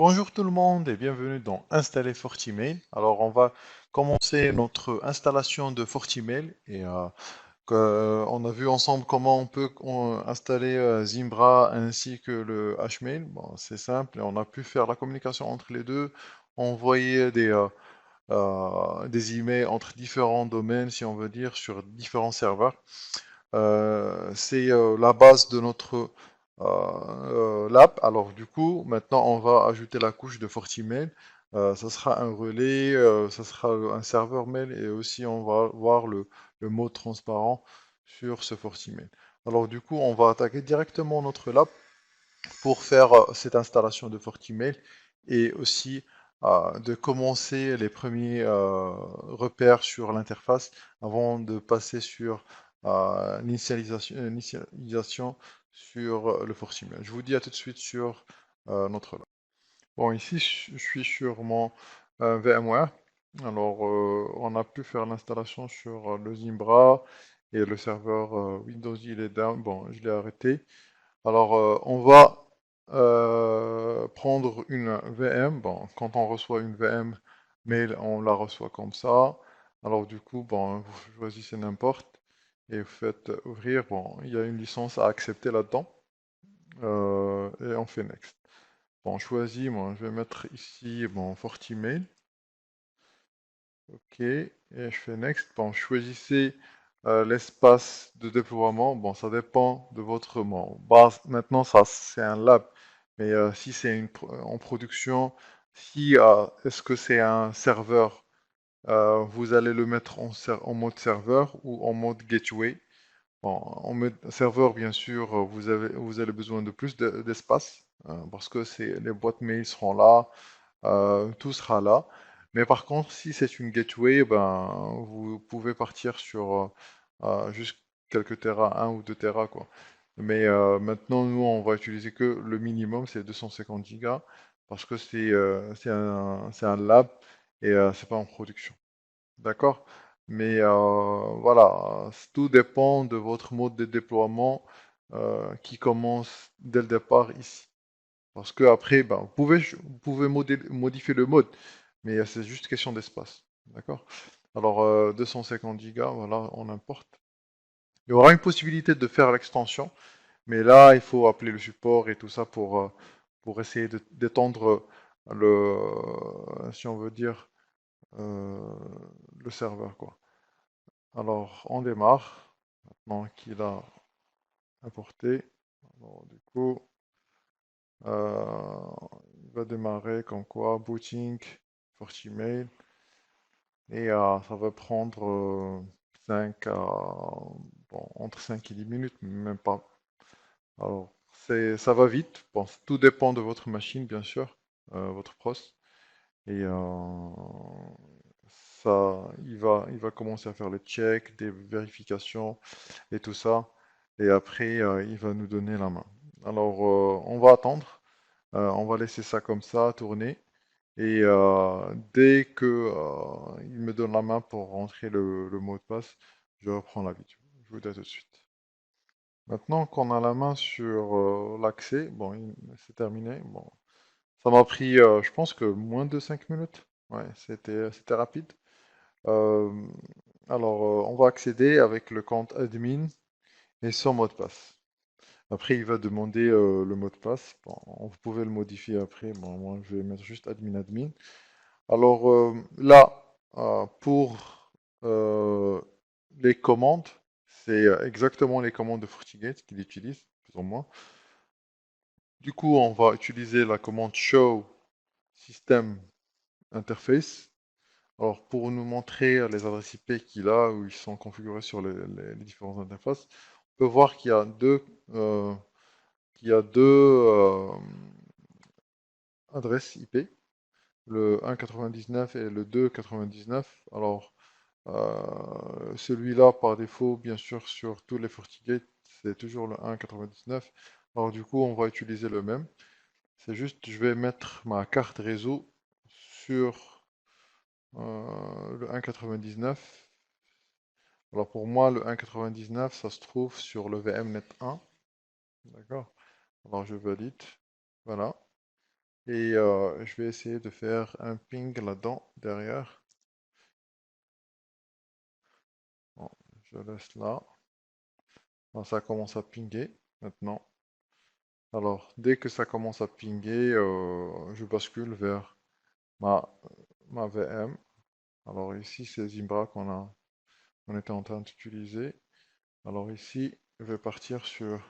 Bonjour tout le monde et bienvenue dans Installer FortiMail. Alors on va commencer notre installation de FortiMail et on a vu ensemble comment on peut installer Zimbra ainsi que le Hmail. Bon, c'est simple et on a pu faire la communication entre les deux, envoyer des emails entre différents domaines si on veut dire sur différents serveurs. C'est la base de notre l'app. Alors du coup, maintenant on va ajouter la couche de FortiMail. Ça sera un relais, ça sera un serveur mail et aussi on va voir le mode transparent sur ce FortiMail. Alors du coup, on va attaquer directement notre lab pour faire cette installation de FortiMail et aussi de commencer les premiers repères sur l'interface avant de passer sur l'initialisation sur le FortiMail. Je vous dis à tout de suite sur notre lab. Bon, ici je suis sur mon VMware. Alors, on a pu faire l'installation sur le Zimbra et le serveur Windows il est down. Bon, je l'ai arrêté. Alors, on va prendre une VM. Bon, quand on reçoit une VM mail, on la reçoit comme ça. Alors, du coup, bon, vous choisissez n'importe et vous faites ouvrir. Bon, il y a une licence à accepter là-dedans. Et on fait Next. Bon, choisis, moi, je vais mettre ici mon FortiMail. OK, et je fais Next. Bon, choisissez l'espace de déploiement. Bon, ça dépend de votre base. Maintenant, ça, c'est un lab. Mais si c'est en production, si est-ce que c'est un serveur, vous allez le mettre en mode serveur ou en mode gateway. Bon, en mode serveur, bien sûr, vous avez besoin de plus d'espace parce que les boîtes mail seront là, tout sera là. Mais par contre, si c'est une gateway, ben, vous pouvez partir sur juste quelques terras, 1 ou 2 terras, quoi. Mais maintenant, nous, on va utiliser que le minimum, c'est 250 gigas, parce que c'est un lab et c'est pas en production. D'accord? Mais voilà, tout dépend de votre mode de déploiement qui commence dès le départ ici. Parce que après, ben, vous pouvez modifier le mode, mais c'est juste question d'espace. D'accord? Alors, 250 gigas, voilà, on importe. Il y aura une possibilité de faire l'extension, mais là, il faut appeler le support et tout ça pour essayer d'étendre si on veut dire, euh, le serveur, quoi. Alors, on démarre. Maintenant qu'il a importé. Alors, du coup, euh, il va démarrer comme quoi, booting, FortiMail. Et ça va prendre 5 à, bon, entre 5 et 10 minutes, même pas. Alors, ça va vite. Bon, tout dépend de votre machine, bien sûr, votre pros. Et il va commencer à faire le check, des vérifications et tout ça. Et après, il va nous donner la main. Alors, on va attendre. On va laisser ça comme ça, tourner. Et dès que il me donne la main pour rentrer le mot de passe, je reprends la vidéo. Je vous dis à tout de suite. Maintenant qu'on a la main sur l'accès, bon, c'est terminé. Bon, ça m'a pris, je pense que moins de 5 minutes. Ouais, c'était rapide. Euh, alors, on va accéder avec le compte admin et son mot de passe. Après, il va demander le mot de passe. Bon, vous pouvez le modifier après. Bon, moi, je vais mettre juste admin. Alors là, pour euh, les commandes, c'est exactement les commandes de FortiGate qu'il utilise, plus ou moins. Du coup, on va utiliser la commande show system interface. Alors, pour nous montrer les adresses IP qu'il a, où ils sont configurés sur les différentes interfaces, on peut voir qu'il y a deux adresses IP, le 1.99 et le 2.99. Alors, celui-là, par défaut, bien sûr, sur tous les FortiGate, c'est toujours le 1.99. Alors, du coup, on va utiliser le même. C'est juste, je vais mettre ma carte réseau sur le 1.99. Alors, pour moi, le 1.99, ça se trouve sur le VMnet 1. D'accord? Alors, je valide. Voilà. Et je vais essayer de faire un ping là-dedans, derrière. Bon, je laisse là. Bon, ça commence à pinguer maintenant. Alors, dès que ça commence à pinguer, je bascule vers ma, ma VM. Alors ici, c'est Zimbra on était en train d'utiliser. Alors ici, je vais partir sur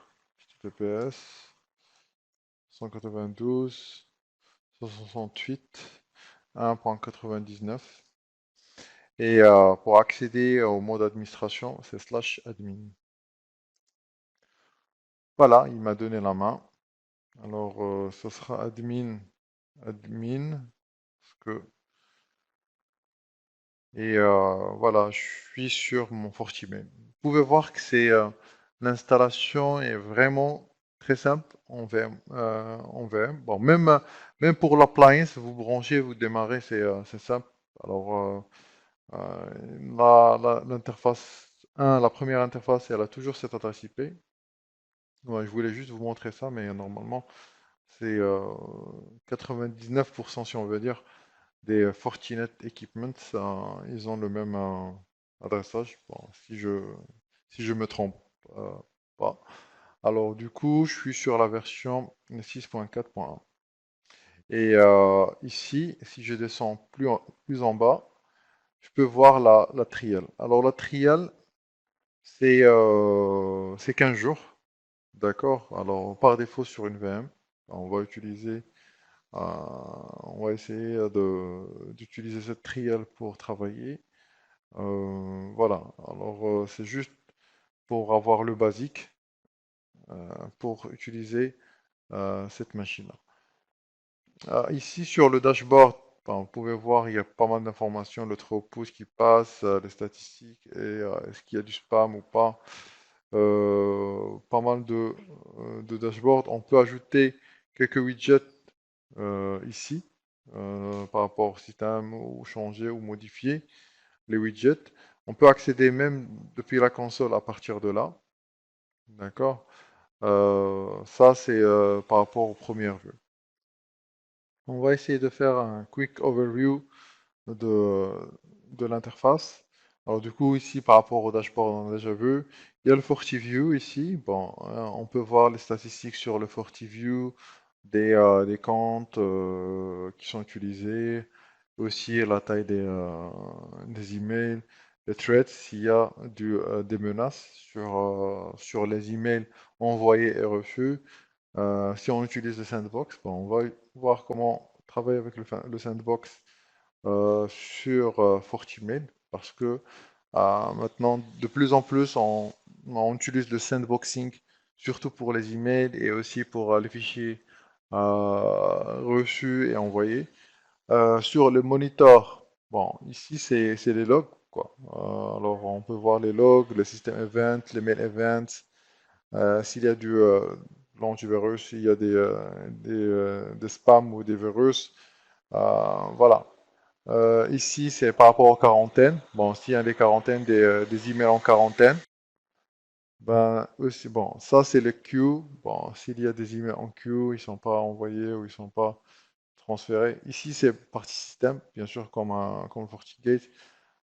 HTTPS 192.168.1.99 et pour accéder au mode administration, c'est /admin. Voilà, il m'a donné la main. Alors, ce sera admin, parce que et voilà, je suis sur mon Fortimain. Vous pouvez voir que l'installation est vraiment très simple en VM. Bon, même pour l'appliance, vous branchez, vous démarrez, c'est simple. Alors, l'interface la première interface, elle a toujours cette adresse IP. Ouais, je voulais juste vous montrer ça, mais normalement, c'est 99% si on veut dire des Fortinet Equipment, ils ont le même adressage. Bon, si je me trompe euh, pas. Alors du coup, je suis sur la version 6.4.1. Et ici, si je descends plus en bas, je peux voir la trial. Alors la trial, c'est 15 jours. D'accord? Alors par défaut sur une VM, on va utiliser on va essayer d'utiliser cette trial pour travailler. Voilà, alors c'est juste pour avoir le basique pour utiliser cette machine-là. Ici sur le dashboard, ben, vous pouvez voir, il y a pas mal d'informations, le throughput qui passe, les statistiques et est-ce qu'il y a du spam ou pas. Pas mal de dashboards. On peut ajouter quelques widgets ici par rapport au système ou changer ou modifier les widgets. On peut accéder même depuis la console à partir de là. D'accord? Ça, c'est par rapport aux premières vues. On va essayer de faire un quick overview de, de l'interface. Alors du coup, ici, par rapport au dashboard, on a déjà vu. Il y a le FortiView ici. Bon, on peut voir les statistiques sur le FortiView, des comptes qui sont utilisés, aussi la taille des emails, les threads, s'il y a des menaces sur les emails envoyés et reçus. Si on utilise le sandbox, bon, on va voir comment travailler avec le sandbox sur Fortimail parce que maintenant, de plus en plus, on utilise le sandboxing surtout pour les emails et aussi pour les fichiers reçus et envoyés. Sur le monitor, bon, ici c'est les logs, quoi. Alors on peut voir les logs, le système event, les mail events, s'il y a l'antivirus, s'il y a des spams ou des virus, voilà. Ici, c'est par rapport aux quarantaines. Bon, s'il y a des quarantaines, des emails en quarantaine, ben aussi, bon, ça c'est le queue. Bon, s'il y a des emails en queue, ils sont pas envoyés ou ils sont pas transférés. Ici, c'est partie système, bien sûr, comme FortiGate.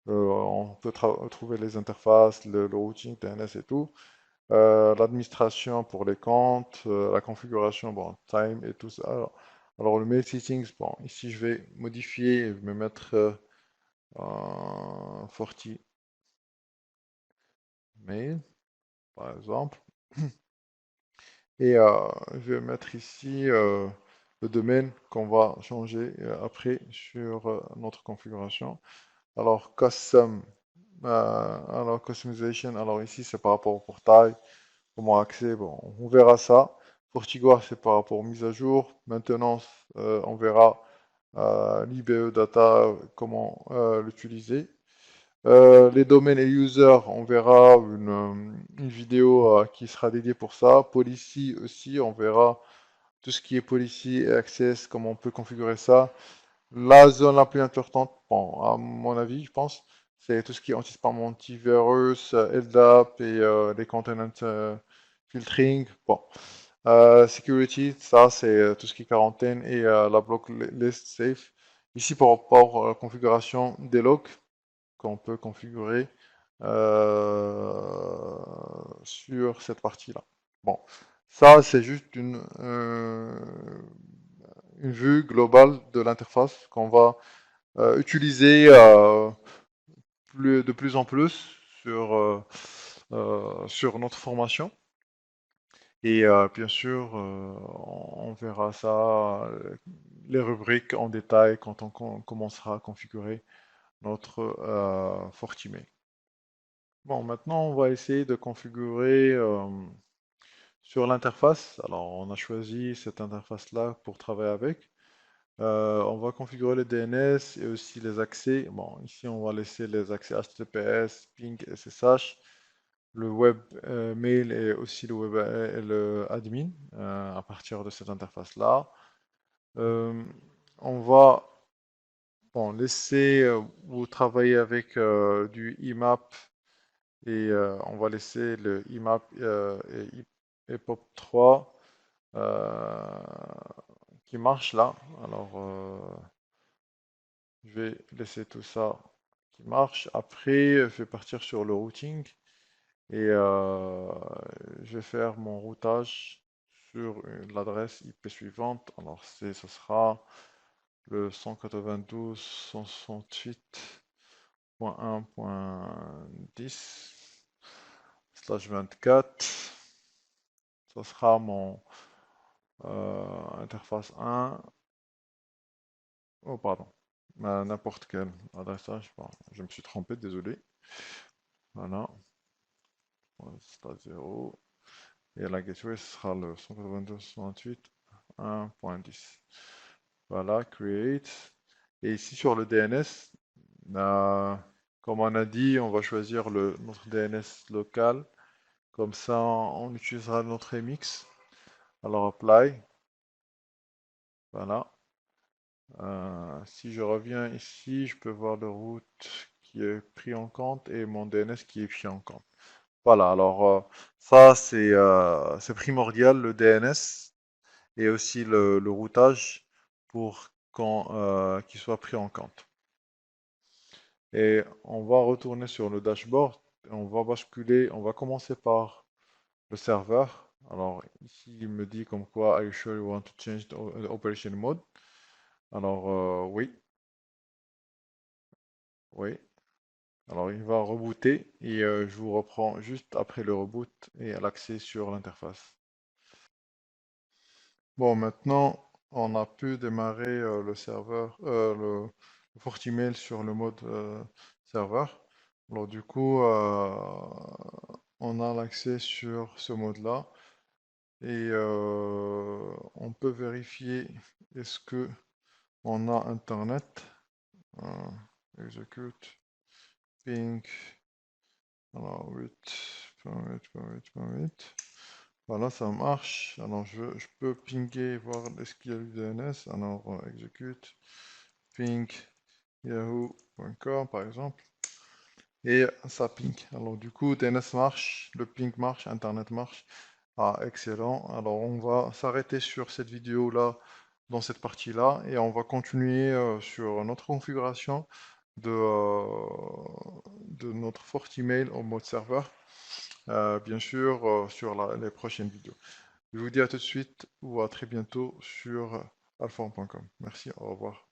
On peut trouver les interfaces, le routing, TNS et tout. L'administration pour les comptes, la configuration, bon, time et tout ça. Alors, le mail settings, bon, ici je vais modifier et me mettre Forti mail, par exemple. Et je vais mettre ici le domaine qu'on va changer après sur notre configuration. Alors, customization, alors ici c'est par rapport au portail, comment accéder, bon, on verra ça. FortiGuard, c'est par rapport aux mises à jour. Maintenance, on verra l'IBE data, comment l'utiliser. Les domaines et users, on verra une vidéo qui sera dédiée pour ça. Policy aussi, on verra tout ce qui est policy et access, comment on peut configurer ça. La zone la plus importante, bon, à mon avis, je pense, c'est tout ce qui est anti-spam, antivirus, LDAP et les content filtering. Bon, Security, ça c'est tout ce qui est quarantaine et la block list safe. Ici par rapport à la configuration des logs qu'on peut configurer sur cette partie-là. Bon, ça c'est juste une vue globale de l'interface qu'on va utiliser de plus en plus sur notre formation. Et bien sûr, on verra ça, les rubriques en détail quand on commencera à configurer notre Fortimail. Bon, maintenant on va essayer de configurer sur l'interface. Alors on a choisi cette interface-là pour travailler avec. On va configurer le DNS et aussi les accès. Bon, ici on va laisser les accès HTTPS, ping, SSH, le web mail et aussi le web et le admin à partir de cette interface-là. Euh, on va laisser vous travailler avec du IMAP et on va laisser le IMAP et POP3 qui marche là. Alors je vais laisser tout ça qui marche. Après, je vais partir sur le routing et je vais faire mon routage sur l'adresse IP suivante. Alors, ce sera le 192.1.10/24. Ce sera mon interface 1. Oh, pardon. N'importe quel adressage. Bon, je me suis trompé, désolé. Voilà. C'est 0. Et la gateway, ce sera le 192.168.1.10. Voilà, create. Et ici sur le DNS, comme on a dit, on va choisir notre DNS local. Comme ça, on utilisera notre MX. Alors, apply. Voilà. Si je reviens ici, je peux voir le route qui est pris en compte et mon DNS qui est pris en compte. Voilà, alors ça c'est primordial, le DNS et aussi le routage pour qu'il soit pris en compte. Et on va retourner sur le dashboard et on va basculer, on va commencer par le serveur. Alors ici il me dit comme quoi Are you sure you want to change the operation mode? Alors oui, oui. Alors il va rebooter et je vous reprends juste après le reboot et à l'accès sur l'interface. Bon, maintenant, on a pu démarrer le serveur, le Fortimail sur le mode serveur. Alors du coup, on a l'accès sur ce mode-là et on peut vérifier est-ce que on a Internet. Execute, ping, alors 8.8.8.8. Voilà, ça marche. Alors, je peux pinguer, voir est-ce qu'il y a du DNS. Alors, execute, ping, yahoo.com par exemple. Et ça ping. Alors, du coup, DNS marche, le ping marche, Internet marche. Ah, excellent. Alors, on va s'arrêter sur cette vidéo-là, dans cette partie-là, et on va continuer sur notre configuration de notre Fortimail en mode serveur. Bien sûr, sur les prochaines vidéos. Je vous dis à tout de suite ou à très bientôt sur alform.com. Merci, au revoir.